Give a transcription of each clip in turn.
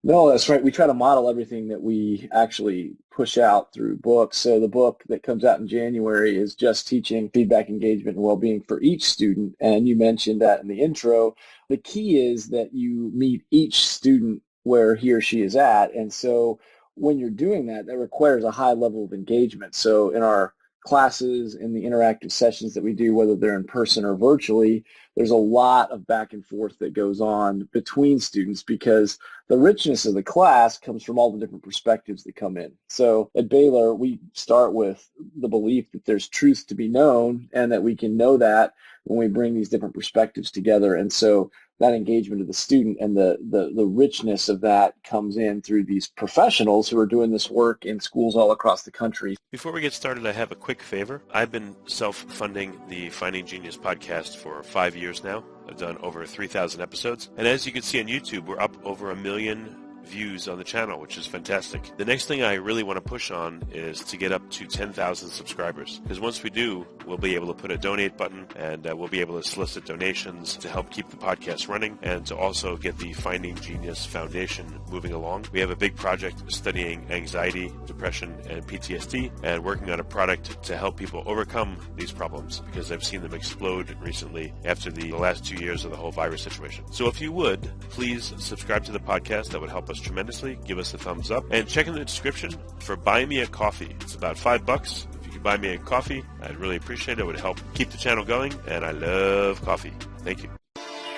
No, that's right. We try to model everything that we actually push out through books. So the book that comes out in January is just teaching feedback, engagement, and well-being for each student. And you mentioned that in the intro. The key is that you meet each student where he or she is at. And so when you're doing that, that requires a high level of engagement. So in our classes, in the interactive sessions that we do, whether they're in person or virtually, there's a lot of back and forth that goes on between students because the richness of the class comes from all the different perspectives that come in. So at Baylor, we start with the belief that there's truth to be known and that we can know that when we bring these different perspectives together. And so that engagement of the student and the richness of that comes in through these professionals who are doing this work in schools all across the country. Before we get started, I have a quick favor. I've been self-funding the Finding Genius podcast for 5 years now. I've done over 3,000 episodes. And as you can see on YouTube, we're up over 1 million views on the channel, which is fantastic. The next thing I really want to push on is to get up to 10,000 subscribers, because once we do, we'll be able to put a donate button and we'll be able to solicit donations to help keep the podcast running and to also get the Finding Genius Foundation moving along. We have a big project studying anxiety, depression, and PTSD and working on a product to help people overcome these problems, because I've seen them explode recently after the last 2 years of the whole virus situation. So if you would, please subscribe to the podcast. That would help us tremendously. Give us a thumbs up and check in the description for Buy Me a Coffee. It's about $5. If you could buy me a coffee, I'd really appreciate it. It would help keep the channel going, and I love coffee. Thank you.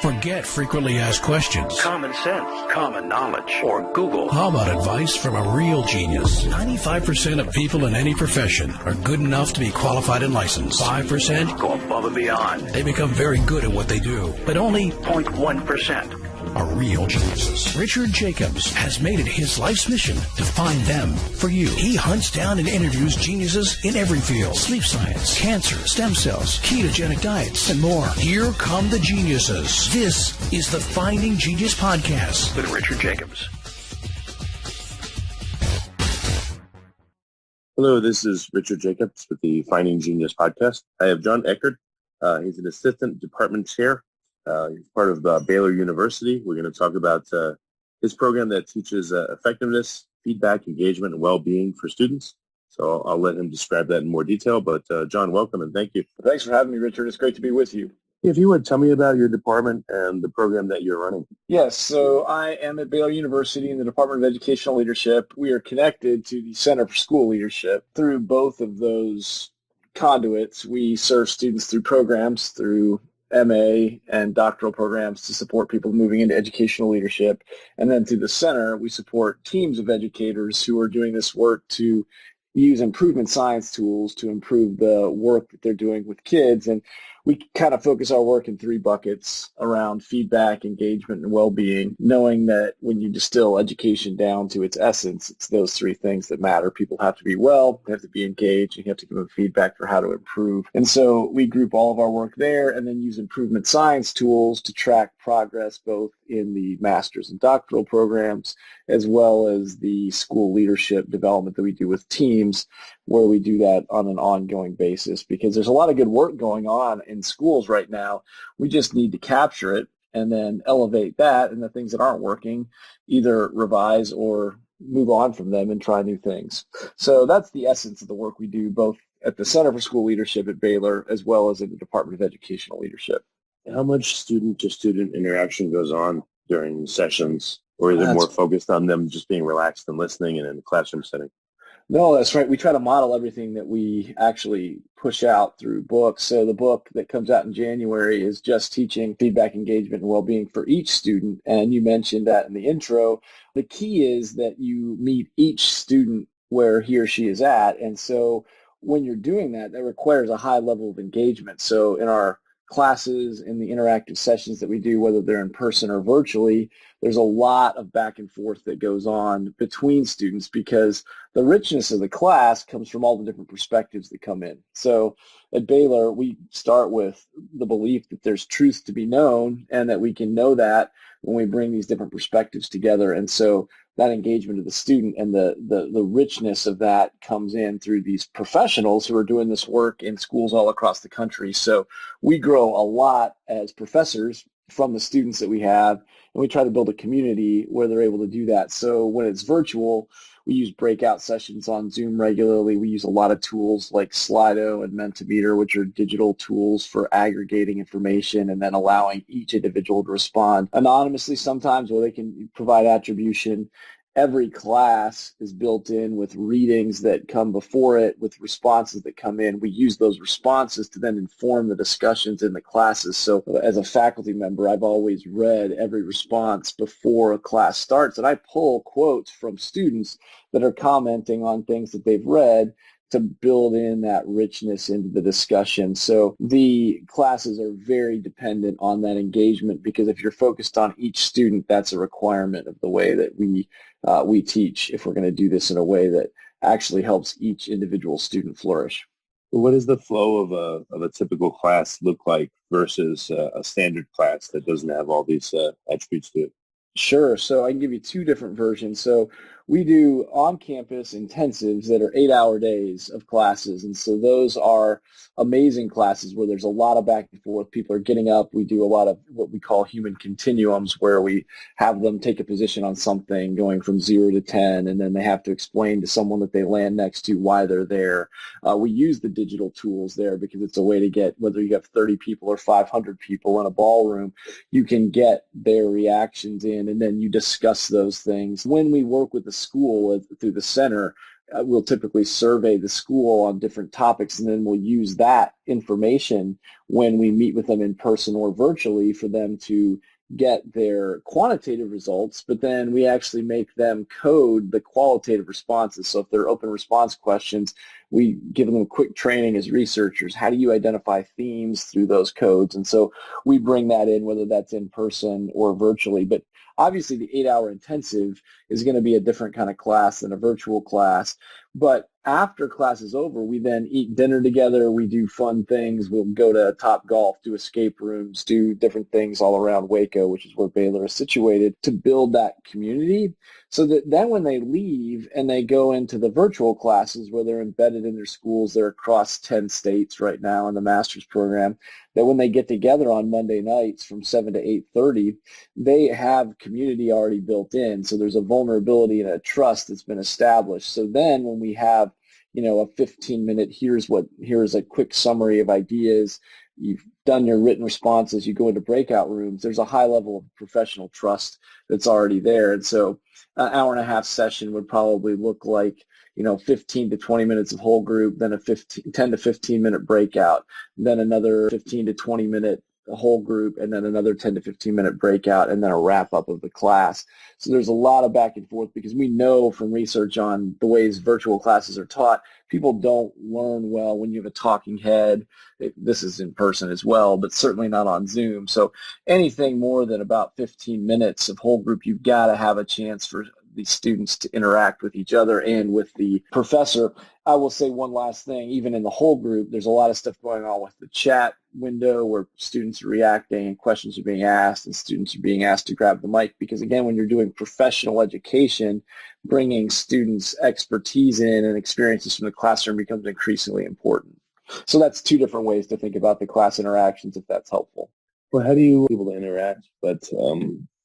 Forget frequently asked questions, common sense, common knowledge, or Google. How about advice from a real genius? 95% of people in any profession are good enough to be qualified and licensed. 5% go above and beyond. They become very good at what they do, but only 0.1% are real geniuses. Richard Jacobs has made it his life's mission to find them for you. He hunts down and interviews geniuses in every field: sleep science, cancer, stem cells, ketogenic diets, and more. Here come the geniuses. This is the Finding Genius Podcast with Richard Jacobs. Hello, this is Richard Jacobs with the Finding Genius Podcast. I have Jon Eckert. He's an assistant department chair. He's part of Baylor University. We're going to talk about his program that teaches effectiveness, feedback, engagement, and well-being for students. So I'll let him describe that in more detail. But Jon, welcome and thank you. Thanks for having me, Richard. It's great to be with you. If you would, tell me about your department and the program that you're running. Yes, so I am at Baylor University in the Department of Educational Leadership. We are connected to the Center for School Leadership. Through both of those conduits, we serve students through programs, through MA and doctoral programs to support people moving into educational leadership. And then through the center, we support teams of educators who are doing this work to use improvement science tools to improve the work that they're doing with kids. And we kind of focus our work in 3 buckets around feedback, engagement, and well-being, knowing that when you distill education down to its essence, it's those 3 things that matter. People have to be well, they have to be engaged, and you have to give them feedback for how to improve. And so we group all of our work there and then use improvement science tools to track progress both in the master's and doctoral programs, as well as the school leadership development that we do with teams, where we do that on an ongoing basis, because there's a lot of good work going on in schools right now. We just need to capture it and then elevate that, and the things that aren't working, either revise or move on from them and try new things. So that's the essence of the work we do, both at the Center for School Leadership at Baylor, as well as in the Department of Educational Leadership. How much student-to-student interaction goes on during sessions, or is it more focused on them just being relaxed and listening and in a classroom setting? No, that's right. We try to model everything that we actually push out through books. So the book that comes out in January is just teaching feedback, engagement, and well-being for each student. And you mentioned that in the intro. The key is that you meet each student where he or she is at. And so when you're doing that, that requires a high level of engagement. So in our classes, in the interactive sessions that we do, whether they're in person or virtually, there's a lot of back and forth that goes on between students because the richness of the class comes from all the different perspectives that come in. So at Baylor, we start with the belief that there's truth to be known and that we can know that when we bring these different perspectives together. And so that engagement of the student and the richness of that comes in through these professionals who are doing this work in schools all across the country. So we grow a lot as professors from the students that we have, and we try to build a community where they're able to do that. So when it's virtual, we use breakout sessions on Zoom regularly. We use a lot of tools like Slido and Mentimeter, which are digital tools for aggregating information and then allowing each individual to respond anonymously sometimes, where they can provide attribution. Every class is built in with readings that come before it, with responses that come in. We use those responses to then inform the discussions in the classes. So as a faculty member, I've always read every response before a class starts, and I pull quotes from students that are commenting on things that they've read to build in that richness into the discussion. So the classes are very dependent on that engagement, because if you're focused on each student, that's a requirement of the way that we teach, if we're going to do this in a way that actually helps each individual student flourish. What does the flow of a typical class look like versus a standard class that doesn't have all these attributes to it? Sure. So I can give you two different versions. So we do on-campus intensives that are 8-hour days of classes. And so those are amazing classes where there's a lot of back and forth. People are getting up. We do a lot of what we call human continuums, where we have them take a position on something going from 0 to 10, and then they have to explain to someone that they land next to why they're there. We use the digital tools there because it's a way to get, whether you have 30 people or 500 people in a ballroom, you can get their reactions in, and then you discuss those things. When we work with the school through the center, we'll typically survey the school on different topics, and then we'll use that information when we meet with them in person or virtually for them to get their quantitative results, but then we actually make them code the qualitative responses. So if they're open response questions, we give them a quick training as researchers. How do you identify themes through those codes? And so we bring that in, whether that's in person or virtually. But obviously the 8-hour intensive is going to be a different kind of class than a virtual class. But after class is over, we then eat dinner together. We do fun things. We'll go to Top Golf, do escape rooms, do different things all around Waco, which is where Baylor is situated, to build that community, so that then when they leave and they go into the virtual classes where they're embedded in their schools, they're across 10 states right now in the master's program, that when they get together on Monday nights from 7 to 8:30, they have community already built in. So there's a vulnerability and a trust that's been established. So then when we have, a 15-minute, here's a quick summary of ideas, you've done your written responses, you go into breakout rooms, there's a high level of professional trust that's already there. And so an hour and a half session would probably look like 15 to 20 minutes of whole group, then a 10 to 15 minute breakout, then another 15 to 20 minute whole group, and then another 10 to 15 minute breakout, and then a wrap up of the class. So there's a lot of back and forth, because we know from research on the ways virtual classes are taught, people don't learn well when you have a talking head. This is in person as well, but certainly not on Zoom. So anything more than about 15 minutes of whole group, you've got to have a chance for the students to interact with each other and with the professor. I will say one last thing. Even in the whole group, there's a lot of stuff going on with the chat window where students are reacting and questions are being asked, and students are being asked to grab the mic, because again, when you're doing professional education, bringing students' expertise in and experiences from the classroom becomes increasingly important. So that's two different ways to think about the class interactions, if that's helpful. Well, how do you people to interact, but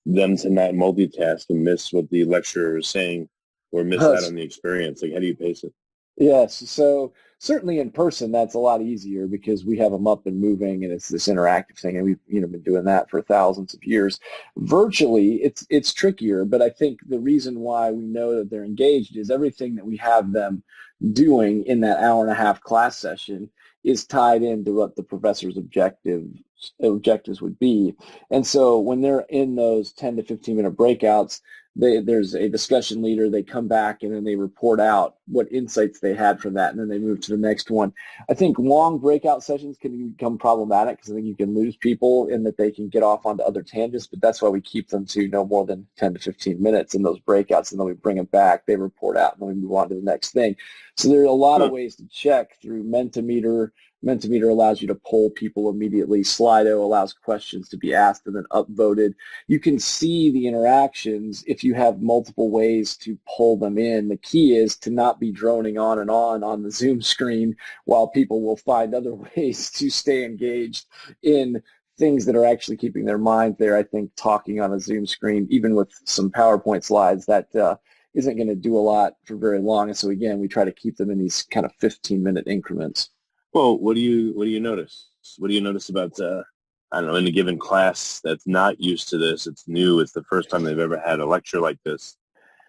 them to not multitask and miss what the lecturer is saying, or miss out on the experience? Like, how do you pace it? Yes, so certainly in person, that's a lot easier because we have them up and moving, and it's this interactive thing, and we've been doing that for thousands of years. Virtually, it's trickier, but I think the reason why we know that they're engaged is everything that we have them doing in that hour and a half class session is tied into what the professor's objectives would be. And so when they're in those 10 to 15 minute breakouts, there's a discussion leader, they come back and then they report out what insights they had from that, and then they move to the next one. I think long breakout sessions can become problematic because I think you can lose people in that they can get off onto other tangents, but that's why we keep them to no more than 10 to 15 minutes in those breakouts, and then we bring them back, they report out, and then we move on to the next thing. So there are a lot of ways to check through Mentimeter. Mentimeter allows you to poll people immediately. Slido allows questions to be asked and then upvoted. You can see the interactions if you have multiple ways to pull them in. The key is to not be droning on the Zoom screen while people will find other ways to stay engaged in things that are actually keeping their mind there. I think talking on a Zoom screen, even with some PowerPoint slides, that isn't going to do a lot for very long. And so again, we try to keep them in these kind of 15-minute increments. Well, what do you notice? What do you notice about I don't know, in a given class that's not used to this? It's new. It's the first time they've ever had a lecture like this.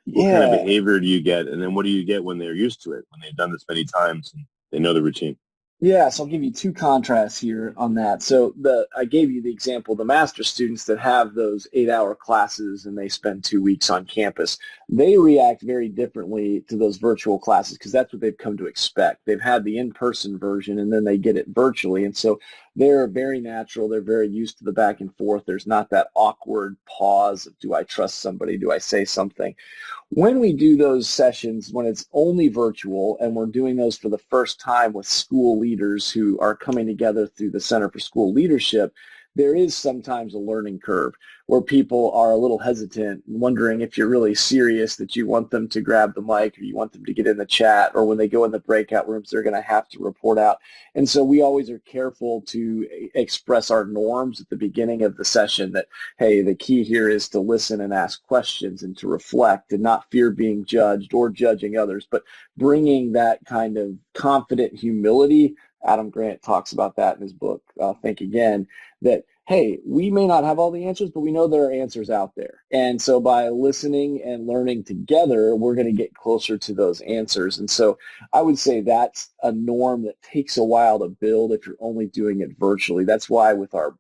What kind of behavior do you get, and then what do you get when they're used to it, when they've done this many times and they know the routine? Yeah, so I'll give you two contrasts here on that. So I gave you the example of the master's students that have those 8-hour classes and they spend 2 weeks on campus. They react very differently to those virtual classes because that's what they've come to expect. They've had the in-person version and then they get it virtually. And so they're very natural. They're very used to the back and forth. There's not that awkward pause of, do I trust somebody? Do I say something? When we do those sessions, when it's only virtual, and we're doing those for the first time with school leaders who are coming together through the Center for School Leadership, there is sometimes a learning curve where people are a little hesitant, wondering if you're really serious, that you want them to grab the mic or you want them to get in the chat, or when they go in the breakout rooms, they're going to have to report out. And so we always are careful to express our norms at the beginning of the session that, hey, the key here is to listen and ask questions and to reflect and not fear being judged or judging others, but bringing that kind of confident humility. Adam Grant talks about that in his book, Think Again, that, hey, we may not have all the answers, but we know there are answers out there. And so by listening and learning together, we're going to get closer to those answers. And so I would say that's a norm that takes a while to build if you're only doing it virtually. That's why with our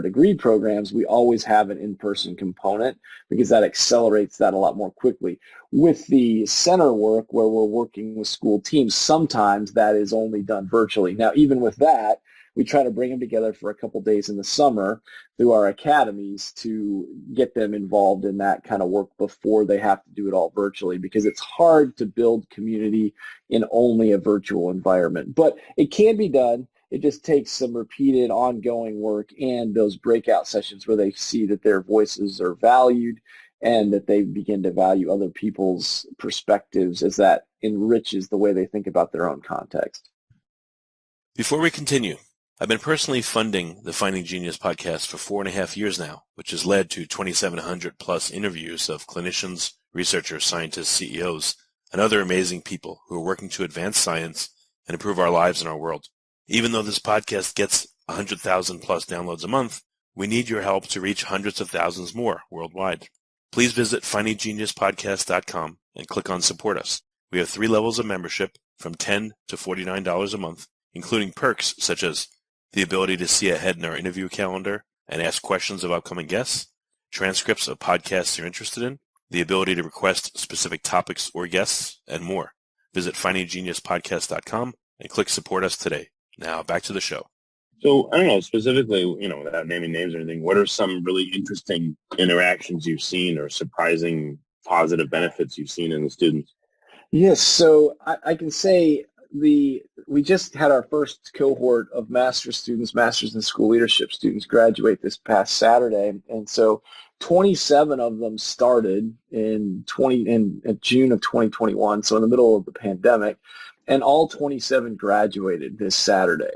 degree programs, we always have an in-person component because that accelerates that a lot more quickly. With the center work where we're working with school teams, sometimes that is only done virtually. Now, even with that, we try to bring them together for a couple days in the summer through our academies to get them involved in that kind of work before they have to do it all virtually, because it's hard to build community in only a virtual environment. But it can be done. It just takes some repeated ongoing work and those breakout sessions where they see that their voices are valued and that they begin to value other people's perspectives, as that enriches the way they think about their own context. Before we continue, I've been personally funding the Finding Genius podcast for 4.5 years now, which has led to 2,700 plus interviews of clinicians, researchers, scientists, CEOs, and other amazing people who are working to advance science and improve our lives and our world. Even though this podcast gets 100,000 plus downloads a month, we need your help to reach hundreds of thousands more worldwide. Please visit findinggeniuspodcast.com and click on Support Us. We have 3 levels of membership from $10 to $49 a month, including perks such as the ability to see ahead in our interview calendar and ask questions of upcoming guests, transcripts of podcasts you're interested in, the ability to request specific topics or guests, and more. Visit findinggeniuspodcast.com and click Support Us today. Now back to the show. So I don't know, specifically, without naming names or anything, what are some really interesting interactions you've seen or surprising positive benefits you've seen in the students? Yes, so I can say we just had our first cohort of master's in school leadership students graduate this past Saturday, and so 27 of them started in June of 2021, so in the middle of the pandemic, and all 27 graduated this Saturday.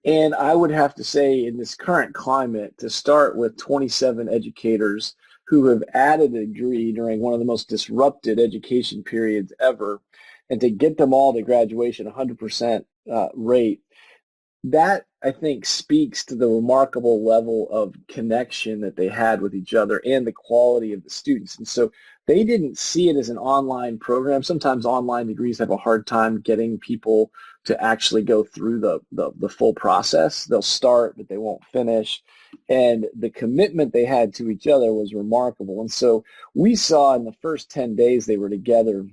And I would have to say, in this current climate, to start with 27 educators who have added a degree during one of the most disrupted education periods ever, and to get them all to graduation 100% rate, that, I think, speaks to the remarkable level of connection that they had with each other and the quality of the students. And so they didn't see it as an online program. Sometimes online degrees have a hard time getting people to actually go through the full process. They'll start, but they won't finish. And the commitment they had to each other was remarkable. And so we saw in the first 10 days they were together,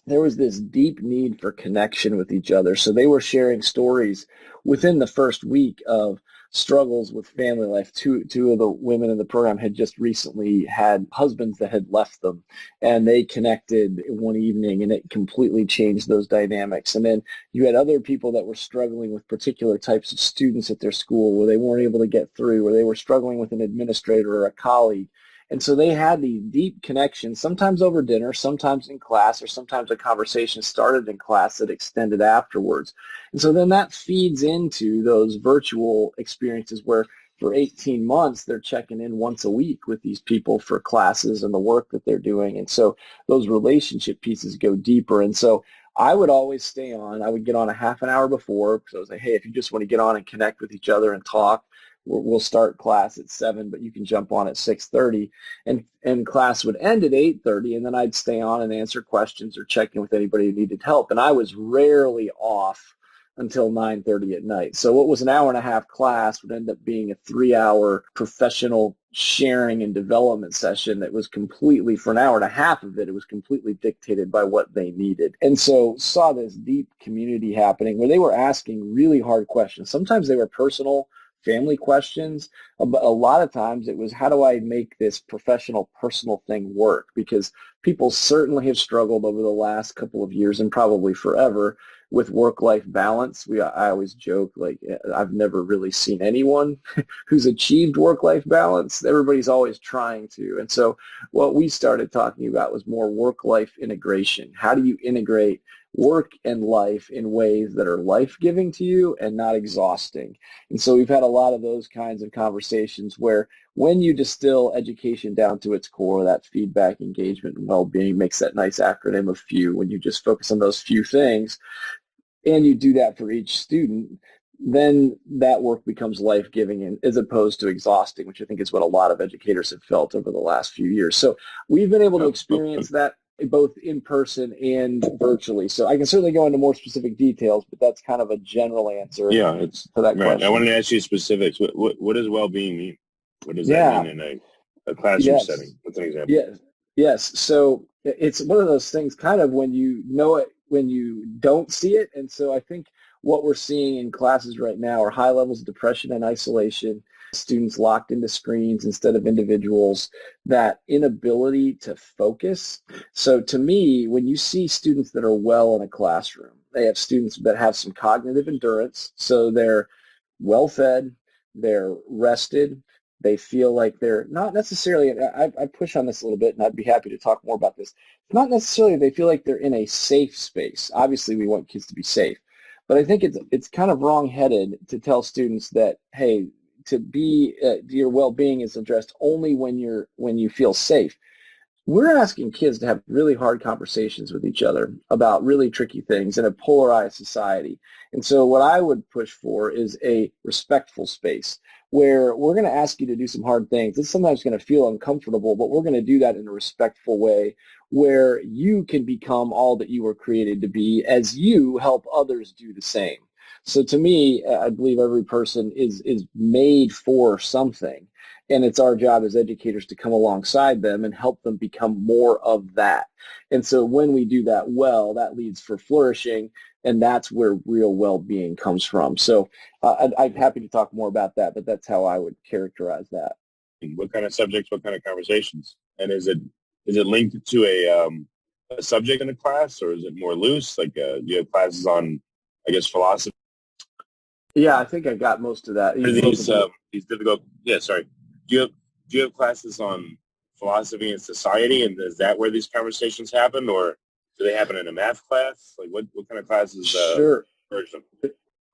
there was this deep need for connection with each other. So they were sharing stories within the first week of struggles with family life. Two of the women in the program had just recently had husbands that had left them, and they connected one evening, and it completely changed those dynamics. And then you had other people that were struggling with particular types of students at their school where they weren't able to get through, or they were struggling with an administrator or a colleague. And so they had these deep connections, sometimes over dinner, sometimes in class, or sometimes a conversation started in class that extended afterwards. And so then that feeds into those virtual experiences where for 18 months, they're checking in once a week with these people for classes and the work that they're doing. And so those relationship pieces go deeper. And so I would always stay on. I would get on a half an hour before, because I was like, hey, if you just want to get on and connect with each other and talk, we'll start class at 7, but you can jump on at 6:30. And class would end at 8:30, and then I'd stay on and answer questions or check in with anybody who needed help. And I was rarely off until 9:30 at night. So what was an hour and a half class would end up being a 3-hour professional sharing and development session that was completely, for an hour and a half of it, it was completely dictated by what they needed. And so saw this deep community happening where they were asking really hard questions. Sometimes they were personal, family questions, but a lot of times it was, how do I make this professional, personal thing work? Because people certainly have struggled over the last couple of years and probably forever with work-life balance. I always joke, like, I've never really seen anyone who's achieved work-life balance. Everybody's always trying to. And so what we started talking about was more work-life integration. How do you integrate work and life in ways that are life-giving to you and not exhausting? And so we've had a lot of those kinds of conversations where when you distill education down to its core, that feedback, engagement, and well-being makes that nice acronym of FEW. When you just focus on those few things and you do that for each student, then that work becomes life-giving as opposed to exhausting, which I think is what a lot of educators have felt over the last few years. So we've been able to experience that both in person and virtually. So I can certainly go into more specific details, but that's kind of a general answer to that question. I wanted to ask you specifics. What does well-being mean? What does that mean in a classroom setting? What's an example? Yes. So it's one of those things kind of when you know it, when you don't see it. And so I think what we're seeing in classes right now are high levels of depression and isolation, students locked into screens instead of individuals, that inability to focus. So to me, when you see students that are well in a classroom, they have students that have some cognitive endurance, so they're well-fed, they're rested, they feel like they're not necessarily, I push on this a little bit, and I'd be happy to talk more about this. Not necessarily they feel like they're in a safe space. Obviously, we want kids to be safe. But I think it's kind of wrong-headed to tell students that, hey, to be your well-being is addressed only when you feel safe. We're asking kids to have really hard conversations with each other about really tricky things in a polarized society. And so what I would push for is a respectful space where we're going to ask you to do some hard things. It's sometimes going to feel uncomfortable, but we're going to do that in a respectful way where you can become all that you were created to be as you help others do the same. So to me, I believe every person is made for something. And it's our job as educators to come alongside them and help them become more of that. And so when we do that well, that leads for flourishing, and that's where real well-being comes from. So I'm happy to talk more about that, but that's how I would characterize that. What kind of subjects, what kind of conversations? And is it linked to a subject in a class, or is it more loose? Like do you have classes on, I guess, philosophy? Yeah, I think I got most of that. These difficult, sorry. Do you have classes on philosophy and society, and is that where these conversations happen, or do they happen in a math class? Like what kind of classes? Sure. Version?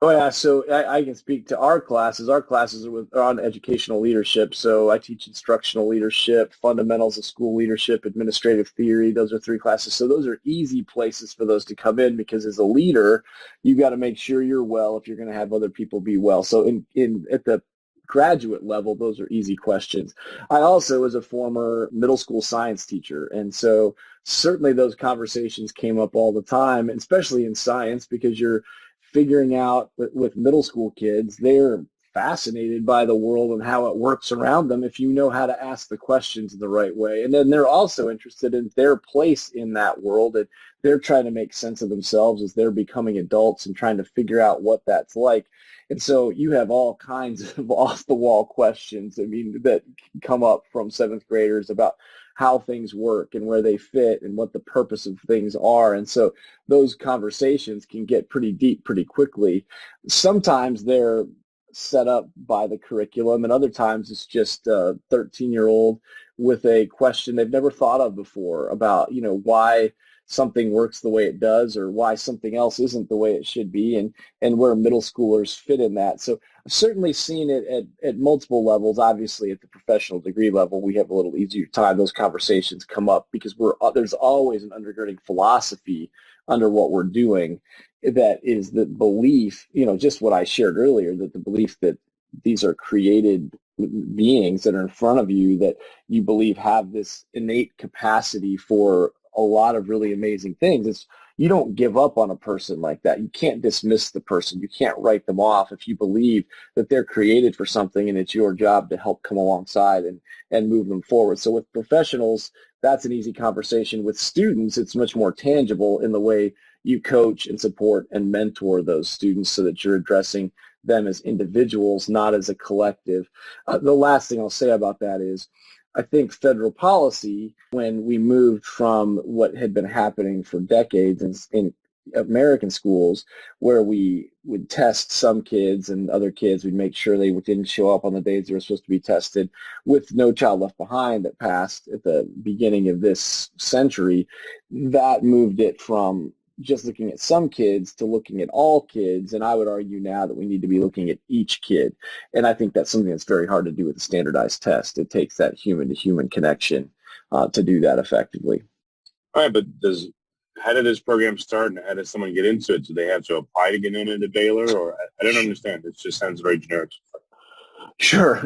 Oh yeah, so I can speak to our classes. Our classes are on educational leadership. So I teach instructional leadership, fundamentals of school leadership, administrative theory. Those are 3 classes. So those are easy places for those to come in, because as a leader, you got to make sure you're well if you're going to have other people be well. So at the graduate level, those are easy questions. I also was a former middle school science teacher, and so certainly those conversations came up all the time, especially in science, because you're figuring out with middle school kids, they're fascinated by the world and how it works around them if you know how to ask the questions in the right way. And then they're also interested in their place in that world, and they're trying to make sense of themselves as they're becoming adults and trying to figure out what that's like. And so you have all kinds of off-the-wall questions, that come up from 7th graders about how things work and where they fit and what the purpose of things are. And so those conversations can get pretty deep pretty quickly. Sometimes they're set up by the curriculum, and other times it's just a 13-year-old with a question they've never thought of before about, why something works the way it does or why something else isn't the way it should be, and where middle schoolers fit in that. So I've certainly seen it at multiple levels. Obviously, at the professional degree level, we have a little easier time. Those conversations come up because there's always an undergirding philosophy under what we're doing that is the belief, just what I shared earlier, that the belief that these are created beings that are in front of you that you believe have this innate capacity for a lot of really amazing things. You don't give up on a person like that. You can't dismiss the person. You can't write them off if you believe that they're created for something and it's your job to help come alongside and move them forward. So with professionals, that's an easy conversation. With students, it's much more tangible in the way you coach and support and mentor those students so that you're addressing them as individuals, not as a collective. The last thing I'll say about that is I think federal policy, when we moved from what had been happening for decades in American schools, where we would test some kids and other kids, we'd make sure they didn't show up on the days they were supposed to be tested, with No Child Left Behind that passed at the beginning of this century, that moved it from just looking at some kids to looking at all kids, and I would argue now that we need to be looking at each kid, and I think that's something that's very hard to do with a standardized test. It takes that human-to-human connection to do that effectively. All right, but how did this program start, and how does someone get into it? Do they have to apply to get into Baylor, or I don't understand. It just sounds very generic. Sure.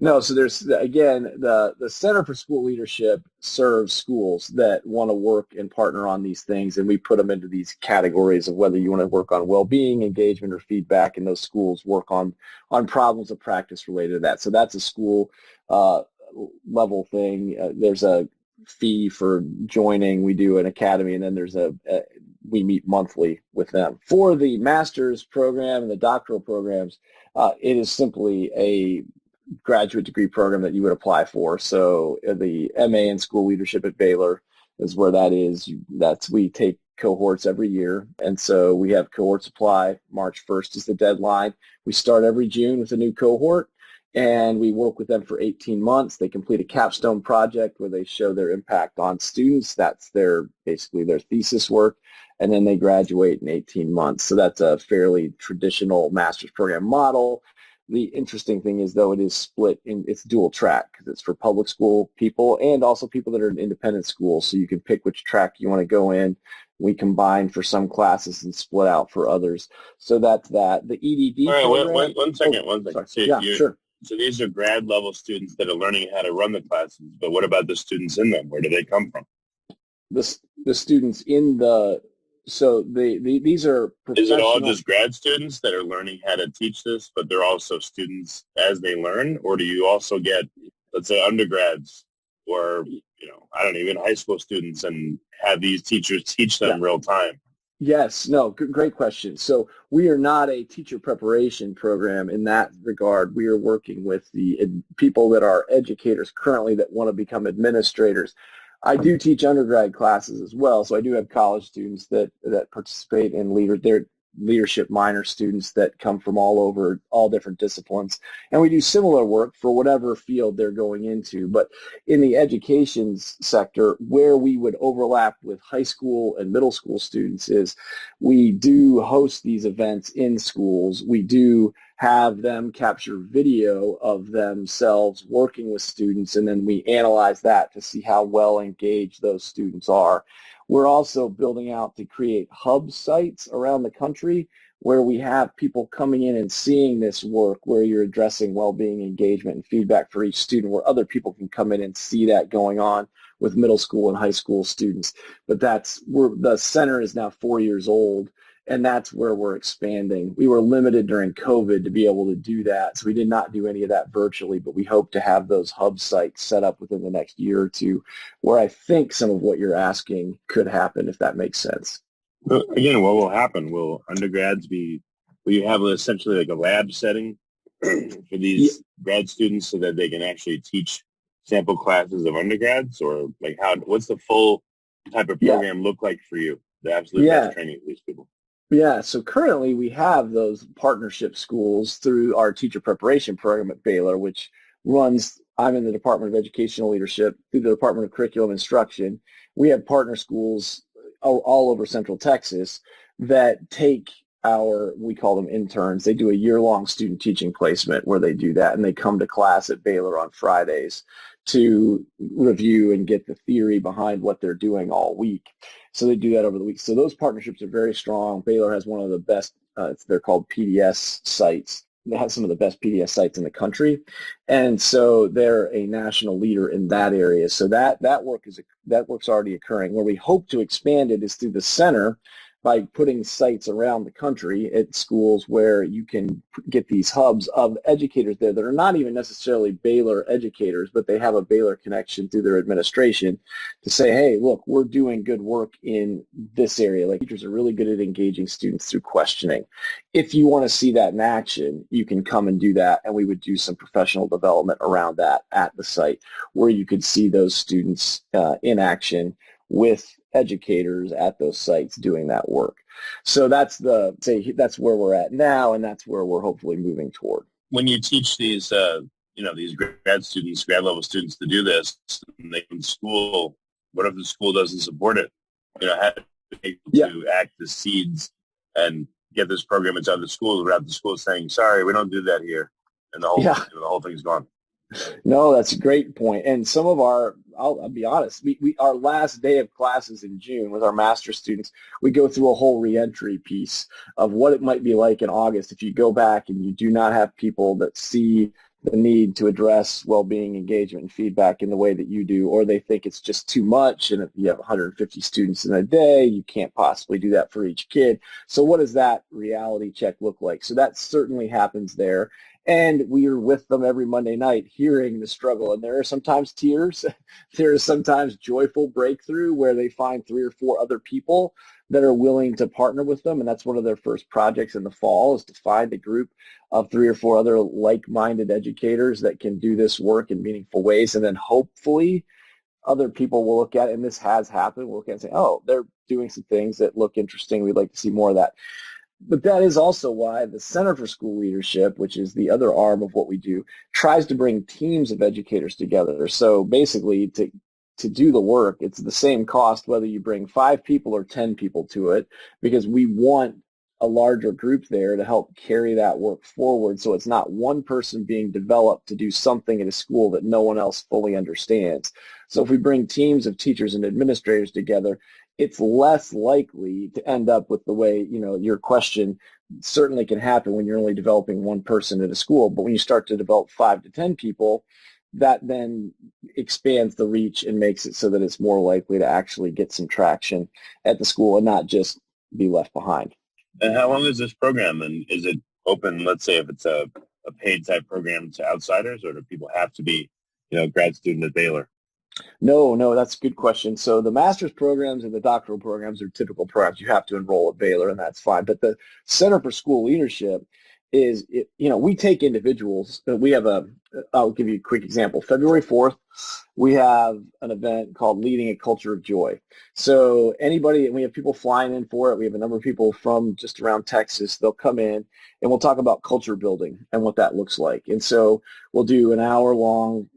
No, so there's, again, the Center for School Leadership serves schools that want to work and partner on these things, and we put them into these categories of whether you want to work on well-being, engagement, or feedback, and those schools work on problems of practice related to that. So that's a school level thing. There's a fee for joining. We do an academy, and then there's we meet monthly with them. For the master's program and the doctoral programs, it is simply a graduate degree program that you would apply for. So the MA in School Leadership at Baylor is where that is. We take cohorts every year, and so we have cohorts apply. March 1st is the deadline. We start every June with a new cohort, and we work with them for 18 months. They complete a capstone project where they show their impact on students. That's basically their thesis work, and then they graduate in 18 months. So that's a fairly traditional master's program model. The interesting thing is, though, it is split it's dual track because it's for public school people and also people that are in independent schools. So you can pick which track you want to go in. We combine for some classes and split out for others. So that's that. The EDD program. One second. Sure. So these are grad level students that are learning how to run the classes, but what about the students in them? Where do they come from? The students in these are professional. Is it all just grad students that are learning how to teach this, but they're also students as they learn? Or do you also get, let's say, undergrads or, I don't know, even high school students and have these teachers teach them real time? Yes. No, great question. So we are not a teacher preparation program in that regard. We are working with the people that are educators currently that want to become administrators. I do teach undergrad classes as well, so I do have college students that participate in leadership minor students that come from all different disciplines, and we do similar work for whatever field they're going into. But in the education sector, where we would overlap with high school and middle school students is we do host these events in schools. We do have them capture video of themselves working with students, and then we analyze that to see how well engaged those students are. We're also building out to create hub sites around the country where we have people coming in and seeing this work, where you're addressing well-being, engagement, and feedback for each student, where other people can come in and see that going on with middle school and high school students. But the center is now 4 years old, and that's where we're expanding. We were limited during COVID to be able to do that, so we did not do any of that virtually, but we hope to have those hub sites set up within the next year or two, where I think some of what you're asking could happen, if that makes sense. Again, what will happen? Will undergrads will you have essentially like a lab setting for these grad students so that they can actually teach sample classes of undergrads? Or what's the full type of program look like for you, the absolute best training of these people? Yeah, so currently we have those partnership schools through our teacher preparation program at Baylor, which runs, I'm in the Department of Educational Leadership, through the Department of Curriculum Instruction. We have partner schools all over Central Texas that take we call them interns. They do a year-long student teaching placement where they do that, and they come to class at Baylor on Fridays to review and get the theory behind what they're doing all week. So they do that over the week. So those partnerships are very strong. Baylor has one of the best, they're called PDS sites. They have some of the best PDS sites in the country. And so they're a national leader in that area. So that work's already occurring. Where we hope to expand it is through the center by putting sites around the country at schools where you can get these hubs of educators there that are not even necessarily Baylor educators, but they have a Baylor connection through their administration to say, hey, look, we're doing good work in this area. Like, teachers are really good at engaging students through questioning. If you want to see that in action, you can come and do that, and we would do some professional development around that at the site where you could see those students in action with educators at those sites doing that work. So that's that's where we're at now, and that's where we're hopefully moving toward. When you teach these, these grad level students to do this, and they in school, what if the school doesn't support it? How to act as seeds and get this program inside the schools without the school saying, sorry, we don't do that here, and the whole thing's gone. No, that's a great point. And some of I'll be honest, our last day of classes in June with our master's students, we go through a whole reentry piece of what it might be like in August if you go back and you do not have people that see the need to address well-being, engagement, and feedback in the way that you do, or they think it's just too much, and if you have 150 students in a day, you can't possibly do that for each kid. So what does that reality check look like? So that certainly happens there. And we are with them every Monday night hearing the struggle. And there are sometimes tears. There is sometimes joyful breakthrough where they find 3 or 4 other people that are willing to partner with them. And that's one of their first projects in the fall, is to find a group of 3 or 4 other like-minded educators that can do this work in meaningful ways. And then hopefully other people will look at it, and this has happened, we'll look at it and say, oh, they're doing some things that look interesting. We'd like to see more of that. But that is also why the Center for School Leadership, which is the other arm of what we do, tries to bring teams of educators together. So basically, to do the work, it's the same cost whether you bring 5 people or 10 people to it, because we want a larger group there to help carry that work forward, so it's not one person being developed to do something at a school that no one else fully understands. So if we bring teams of teachers and administrators together, it's less likely to end up with the way, your question certainly can happen when you're only developing one person at a school. But when you start to develop 5 to 10 people, that then expands the reach and makes it so that it's more likely to actually get some traction at the school and not just be left behind. And how long is this program? And is it open, let's say, if it's a paid type program, to outsiders, or do people have to be, grad student at Baylor? No, that's a good question. So the master's programs and the doctoral programs are typical programs. You have to enroll at Baylor, and that's fine. But the Center for School Leadership is, we take individuals. I'll give you a quick example. February 4th, we have an event called Leading a Culture of Joy. So we have people flying in for it. We have a number of people from just around Texas. They'll come in, and we'll talk about culture building and what that looks like. And so we'll do an hour-long,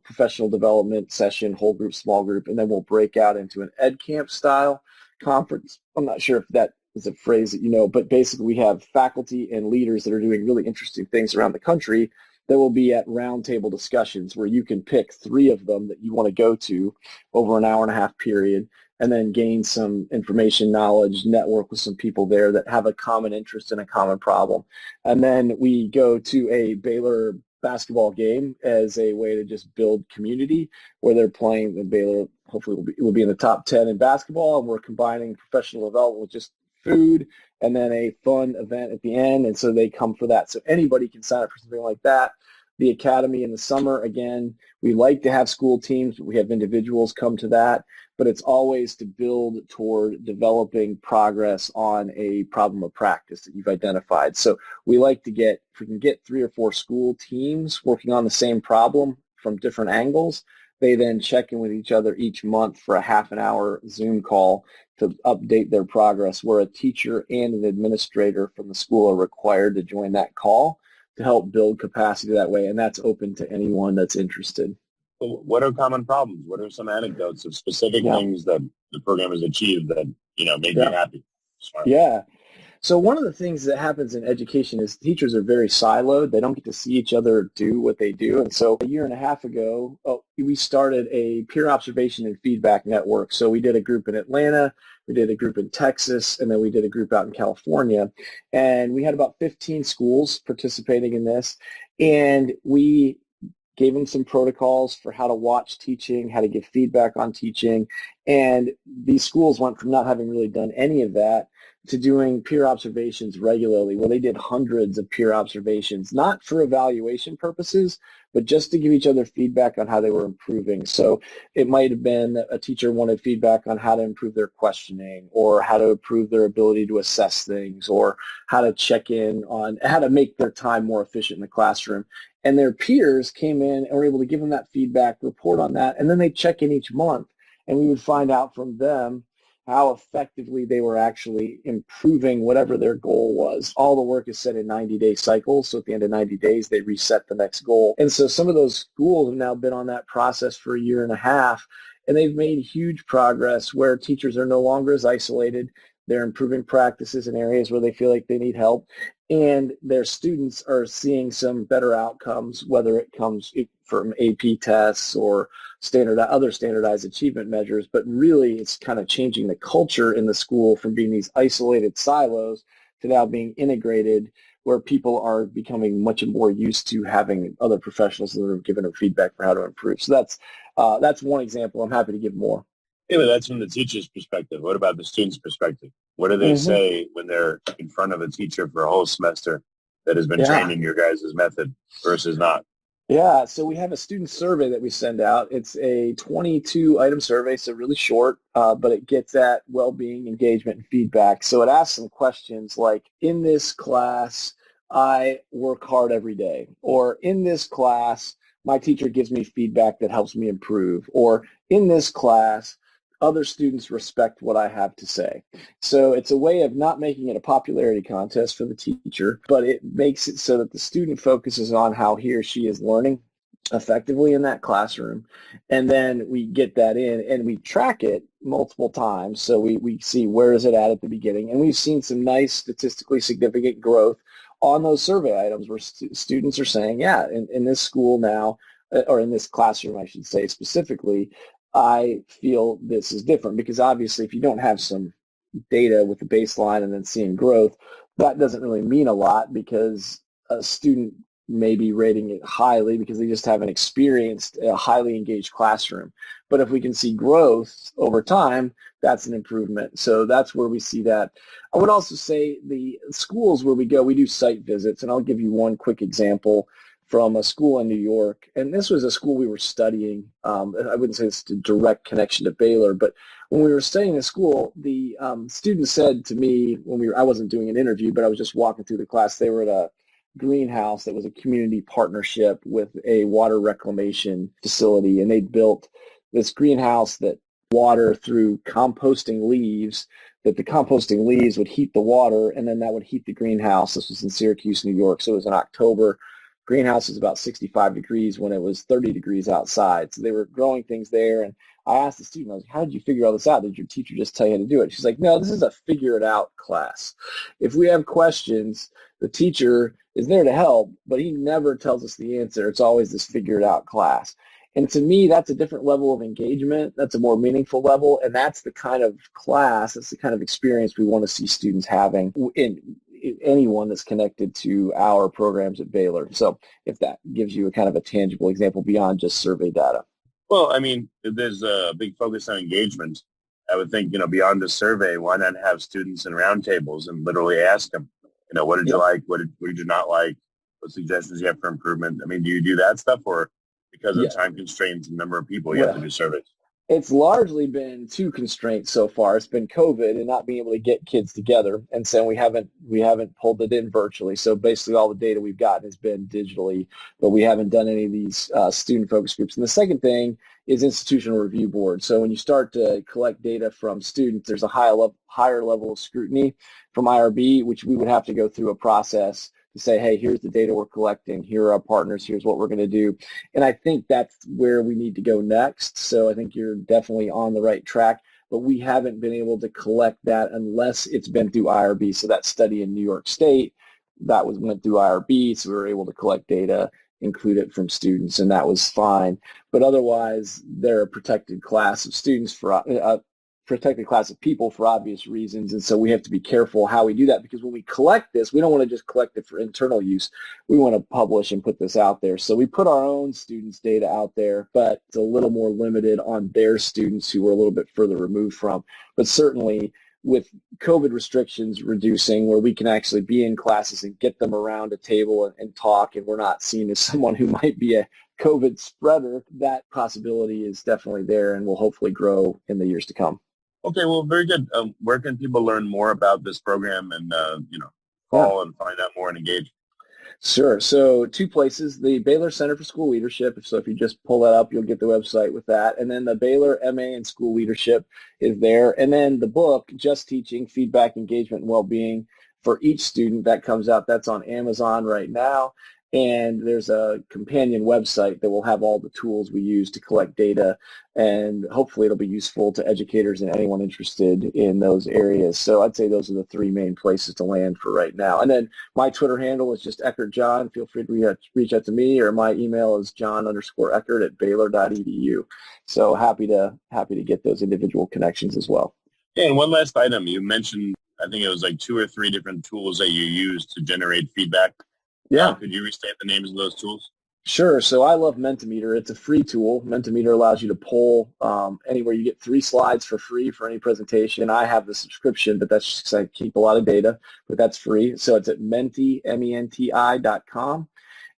professional development session, whole group, small group, and then we'll break out into an ed camp style conference. I'm not sure if that is a phrase that but basically we have faculty and leaders that are doing really interesting things around the country that will be at roundtable discussions where you can pick 3 of them that you want to go to over an hour-and-a-half period, and then gain some information, knowledge, network with some people there that have a common interest in a common problem. And then we go to a Baylor basketball game as a way to just build community, where they're playing. The Baylor hopefully will be in the top 10 in basketball, and we're combining professional development with just food and then a fun event at the end, and so they come for that. So anybody can sign up for something like that. The academy in the summer, again, we like to have school teams. We have individuals come to that, but it's always to build toward developing progress on a problem of practice that you've identified. So we like to if we can get 3 or 4 school teams working on the same problem from different angles, They then check in with each other each month for a half an hour Zoom call to update their progress, where a teacher and an administrator from the school are required to join that call to help build capacity that way, and that's open to anyone that's interested. So what are common problems? What are some anecdotes of specific things that the program has achieved that, made you happy? Smart. Yeah. So one of the things that happens in education is teachers are very siloed. They don't get to see each other do what they do. And so a year and a half ago, we started a peer observation and feedback network. So we did a group in Atlanta, we did a group in Texas, and then we did a group out in California. And we had about 15 schools participating in this. And we gave them some protocols for how to watch teaching, how to give feedback on teaching. And these schools went from not having really done any of that to doing peer observations regularly, where they did hundreds of peer observations, not for evaluation purposes, but just to give each other feedback on how they were improving. So it might have been a teacher wanted feedback on how to improve their questioning, or how to improve their ability to assess things, or how to check in on how to make their time more efficient in the classroom. And their peers came in and were able to give them that feedback, report on that, and then they check in each month, and we would find out from them how effectively they were actually improving whatever their goal was. All the work is set in 90-day cycles, so at the end of 90 days, they reset the next goal. And so some of those schools have now been on that process for a year and a half, and they've made huge progress where teachers are no longer as isolated. They're improving practices in areas where they feel like they need help, and their students are seeing some better outcomes, whether it comes from AP tests or other standardized achievement measures. But really, it's kind of changing the culture in the school from being these isolated silos to now being integrated, where people are becoming much more used to having other professionals that are giving them feedback for how to improve. So that's one example. I'm happy to give more. Yeah, but that's from the teacher's perspective. What about the student's perspective? What do they say when they're in front of a teacher for a whole semester that has been trained in your guys' method versus not? Yeah, so we have a student survey that we send out. It's a 22-item survey, so really short, but it gets at well-being, engagement, and feedback. So it asks some questions like, in this class, I work hard every day, or in this class, my teacher gives me feedback that helps me improve, or in this class, other students respect what I have to say. So it's a way of not making it a popularity contest for the teacher, but it makes it so that the student focuses on how he or she is learning effectively in that classroom. And then we get that in and we track it multiple times. So we see where is it at the beginning. And we've seen some nice statistically significant growth on those survey items where students are saying, yeah, in this school now, or in this classroom, I should say specifically, I feel this is different. Because obviously if you don't have some data with the baseline and then seeing growth, that doesn't really mean a lot, because a student may be rating it highly because they just haven't experienced a highly engaged classroom. But if we can see growth over time, that's an improvement. So that's where we see that. I would also say the schools where we go, we do site visits, and I'll give you one quick example from a school in New York. And this was a school we were studying. I wouldn't say it's a direct connection to Baylor, but when we were studying the school, the student said to me I wasn't doing an interview, but I was just walking through the class. They were at a greenhouse that was a community partnership with a water reclamation facility, and they built this greenhouse that water through composting leaves, that the composting leaves would heat the water, and then that would heat the greenhouse. This was in Syracuse, New York, so it was in October. Greenhouse is about 65 degrees when it was 30 degrees outside. So they were growing things there. And I asked the student, I was like, how did you figure all this out? Did your teacher just tell you how to do it? She's like, no, this is a figure it out class. If we have questions, the teacher is there to help, but he never tells us the answer. It's always this figure it out class. And to me, that's a different level of engagement. That's a more meaningful level. And that's the kind of class, that's the kind of experience we want to see students having in anyone that's connected to our programs at Baylor. So if that gives you a kind of a tangible example beyond just survey data. Well, I mean, there's a big focus on engagement. I would think, beyond the survey, why not have students in roundtables and literally ask them, what did you like? What did you not like? What suggestions you have for improvement? I mean, do you do that stuff, or because of time constraints and number of people, you have to do surveys? It's largely been two constraints so far. It's been COVID and not being able to get kids together, and so we haven't pulled it in virtually. So basically, all the data we've gotten has been digitally, but we haven't done any of these student focus groups. And the second thing is institutional review board. So when you start to collect data from students, there's a higher level of scrutiny from IRB, which we would have to go through a process to say, hey, here's the data we're collecting, here are our partners, here's what we're going to do. And I think that's where we need to go next. So I think you're definitely on the right track, but we haven't been able to collect that unless it's been through IRB. So that study in New York State, went through IRB, so we were able to collect data, include it from students, and that was fine. But otherwise, they're a protected class of students protected class of people for obvious reasons, and so we have to be careful how we do that, because when we collect this, we don't want to just collect it for internal use. We want to publish and put this out there. So we put our own students' data out there, but it's a little more limited on their students who we're a little bit further removed from. But certainly with COVID restrictions reducing, where we can actually be in classes and get them around a table and talk, and we're not seen as someone who might be a COVID spreader, that possibility is definitely there and will hopefully grow in the years to come. Okay, well, very good. Where can people learn more about this program and, call and find out more and engage? Sure. So 2 places, the Baylor Center for School Leadership. So if you just pull that up, you'll get the website with that. And then the Baylor MA in School Leadership is there. And then the book, Just Teaching, Feedback, Engagement, and Wellbeing for Each Student, that comes out. That's on Amazon right now. And there's a companion website that will have all the tools we use to collect data, and hopefully it'll be useful to educators and anyone interested in those areas. So I'd say those are the 3 main places to land for right now. And then my Twitter handle is just Eckert Jon. Feel free to reach out to me, or my email is jon_Eckert@baylor.edu. So happy to get those individual connections as well. Yeah, and one last item. You mentioned, I think it was like 2 or 3 different tools that you use to generate feedback. Yeah. Could you restate the names of those tools? Sure. So I love Mentimeter. It's a free tool. Mentimeter allows you to poll anywhere. You get 3 slides for free for any presentation. I have the subscription, but that's just because I keep a lot of data, but that's free. So it's at menti.com,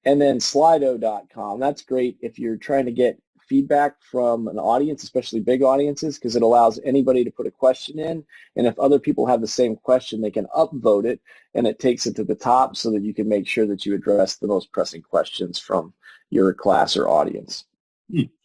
and then slido.com. That's great if you're trying to get feedback from an audience, especially big audiences, because it allows anybody to put a question in, and if other people have the same question, they can upvote it, and it takes it to the top so that you can make sure that you address the most pressing questions from your class or audience.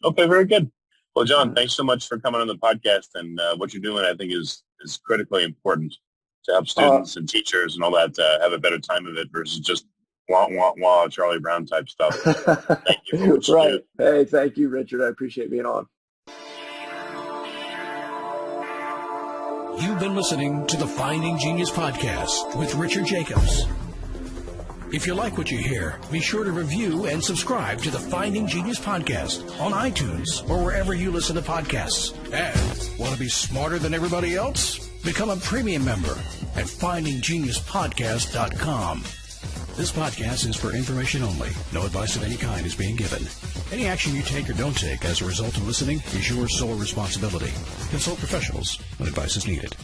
Okay, very good. Well, Jon, thanks so much for coming on the podcast, and what you're doing, I think, is critically important to help students and teachers and all that have a better time of it versus just wah, Charlie Brown type stuff. Thank you for what you do. Hey, thank you, Richard. I appreciate being on. You've been listening to the Finding Genius podcast with Richard Jacobs. If you like what you hear, be sure to review and subscribe to the Finding Genius podcast on iTunes or wherever you listen to podcasts. And want to be smarter than everybody else? Become a premium member at findinggeniuspodcast.com. This podcast is for information only. No advice of any kind is being given. Any action you take or don't take as a result of listening is your sole responsibility. Consult professionals when advice is needed.